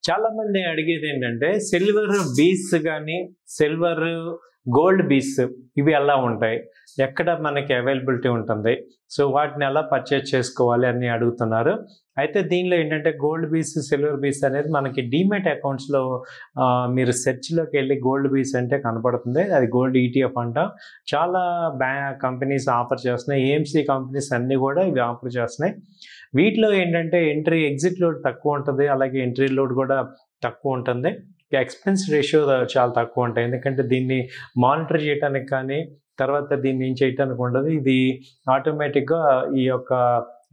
చాలా మంది అడిగేది ఏంటంటే సిల్వర్ బీస్ కానీ సిల్వర్ గోల్డ్ బీస్ ఇవి ఎలా ఉంటాయి, ఎక్కడ మనకి అవైలబిలిటీ ఉంటుంది, సో వాటిని ఎలా పర్చేజ్ చేసుకోవాలి అని అడుగుతున్నారు. అయితే దీనిలో ఏంటంటే గోల్డ్ బీస్ సిల్వర్ బీస్ అనేది మనకి డీమ్యాట్ అకౌంట్స్లో మీరు సెర్చ్లోకి వెళ్ళి గోల్డ్ బీస్ అంటే కనపడుతుంది. అది గోల్డ్ ఈటీఎఫ్ అంట. చాలా కంపెనీస్ ఆఫర్ చేస్తున్నాయి. ఏఎంసీ కంపెనీస్ అన్నీ కూడా ఇవి ఆఫర్ చేస్తున్నాయి. వీటిలో ఏంటంటే ఎంట్రీ ఎగ్జిట్ లోడ్ తక్కువ ఉంటుంది, అలాగే ఎంట్రీ లోడ్ కూడా తక్కువ ఉంటుంది. ఎక్స్పెన్స్ రేషియో చాలా తక్కువ ఉంటాయి. ఎందుకంటే దీన్ని మానిటర్ చేయడానికి కానీ తర్వాత దీన్ని ఏం చేయడానికి ఉండదు. ఇది ఆటోమేటిక్గా ఈ యొక్క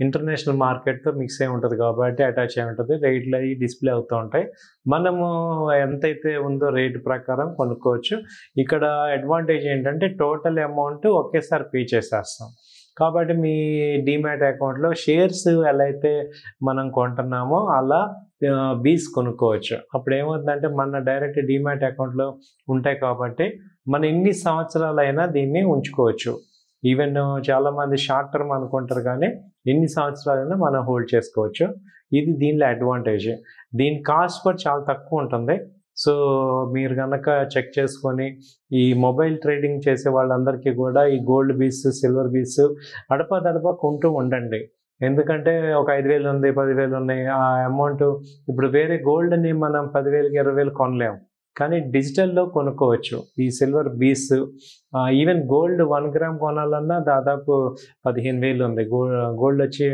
ఇంటర్నేషనల్ మార్కెట్తో మిక్స్ అయి ఉంటుంది కాబట్టి అటాచ్ అయి ఉంటుంది. రేట్లు అవి డిస్ప్లే అవుతూ ఉంటాయి. మనము ఎంతైతే ఉందో రేటు ప్రకారం కొనుక్కోవచ్చు. ఇక్కడ అడ్వాంటేజ్ ఏంటంటే టోటల్ అమౌంట్ ఒకేసారి పే చేసేస్తాం. కాబట్టి మీ డీమ్యాట్ అకౌంట్లో షేర్స్ ఎలా అయితే మనం కొంటున్నామో అలా బీస్ కొనుక్కోవచ్చు. అప్పుడు ఏమవుతుందంటే మన డైరెక్ట్ డీమ్యాట్ అకౌంట్లో ఉంటాయి కాబట్టి మనం ఎన్ని సంవత్సరాలైనా దీన్ని ఉంచుకోవచ్చు. ఈవెన్ చాలామంది షార్ట్ టర్మ్ అనుకుంటారు కానీ ఎన్ని సంవత్సరాలైనా మనం హోల్డ్ చేసుకోవచ్చు. ఇది దీనిలో అడ్వాంటేజ్. దీని కాస్ట్ కూడా చాలా తక్కువ ఉంటుంది. సో మీరు కనుక చెక్ చేసుకొని ఈ మొబైల్ ట్రేడింగ్ చేసే వాళ్ళందరికీ కూడా ఈ గోల్డ్ బీస్ సిల్వర్ బీస్ అడపదడప కొంటూ ఉండండి. ఎందుకంటే ఒక 5,000 ఉంది, 10,000 ఉన్నాయి, ఆ అమౌంట్ ఇప్పుడు వేరే గోల్డ్ని మనం 10,000కి 20,000 కొనలేము, కానీ డిజిటల్లో కొనుక్కోవచ్చు ఈ సిల్వర్ బీస్. ఈవెన్ గోల్డ్ 1 గ్రామ్ కొనాలన్నా దాదాపు 15,000 ఉంది. గోల్డ్ వచ్చి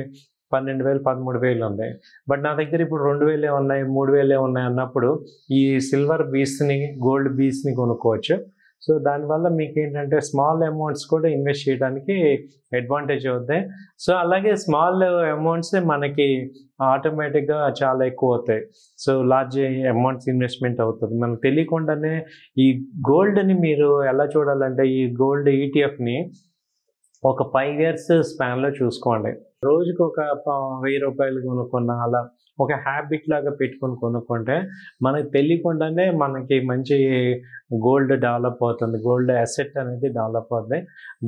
12,000 13,000 ఉంది. బట్ నా దగ్గర ఇప్పుడు 2,000 ఉన్నాయి, 3,000 ఉన్నాయి అన్నప్పుడు ఈ సిల్వర్ బీస్ని గోల్డ్ బీస్ని కొనుక్కోవచ్చు. సో దానివల్ల మీకు ఏంటంటే స్మాల్ అమౌంట్స్ కూడా ఇన్వెస్ట్ చేయడానికి అడ్వాంటేజ్ అవుతాయి. సో అలాగే స్మాల్ అమౌంట్స్ మనకి ఆటోమేటిక్గా చాలా ఎక్కువ అవుతాయి. సో లార్జ్ అమౌంట్స్ ఇన్వెస్ట్మెంట్ అవుతుంది. మనకు తెలియకుండానే ఈ గోల్డ్ని మీరు ఎలా చూడాలంటే ఈ గోల్డ్ ఈటీఎఫ్ని ఒక 5 years స్పాన్లో చూసుకోండి. రోజుకు ఒక 1,000 రూపాయలు కొనుక్కున్న అలా ఒక హ్యాబిట్ లాగా పెట్టుకొని కొనుక్కుంటే మనకు తెలియకుండానే మనకి మంచి గోల్డ్ డెవలప్ అవుతుంది. గోల్డ్ అసెట్ అనేది డెవలప్ అవుతుంది.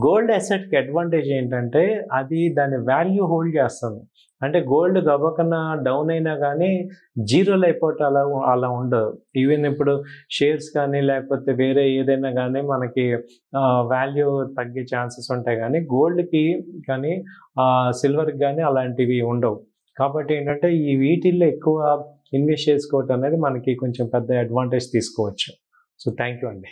గోల్డ్ అసెట్కి అడ్వాంటేజ్ ఏంటంటే అది దాని వాల్యూ హోల్డ్ చేస్తుంది. అంటే గోల్డ్ గబకన్నా డౌన్ అయినా కానీ జీరోలు అయిపోవటం అలా ఉండదు. ఈవెన్ ఇప్పుడు షేర్స్ కానీ లేకపోతే వేరే ఏదైనా కానీ మనకి వాల్యూ తగ్గే ఛాన్సెస్ ఉంటాయి, కానీ గోల్డ్కి కానీ సిల్వర్కి కానీ అలాంటివి ఉండవు. కాబట్టి ఏంటంటే ఈ వీటిల్లో ఎక్కువ ఇన్వెస్ట్ చేసుకోవటం అనేది మనకి కొంచెం పెద్ద అడ్వాంటేజ్ తీసుకోవచ్చు. సో థ్యాంక్ యూ అండి.